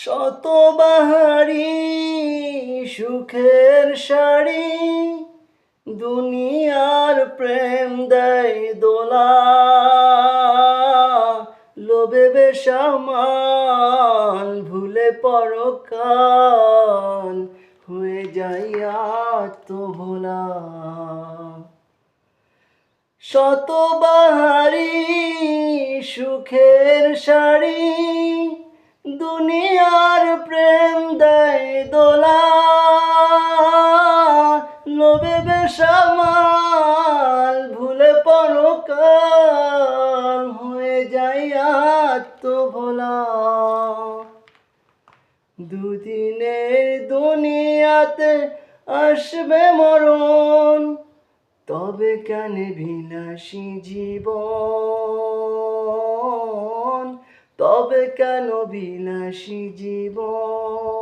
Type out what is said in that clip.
শতবাহারি সুখের শাড়ি দুনিয়ার প্রেম দেয় দোলা, লোভে বেসামাল ভুলে পরকাল হয়ে যাই আত্মভোলা। শতবাহারি সুখের শাড়ি দুনিয়ার প্রেম দেয় দোলা, লোভে বেসামাল ভুলে পরকাল হয়ে যায় আত্মভোলা। দুদিনের দুনিয়াতে আসবে মরণ, তবে কেন বিলাসী জীবন, তবে কেন বিলাসী জীবন।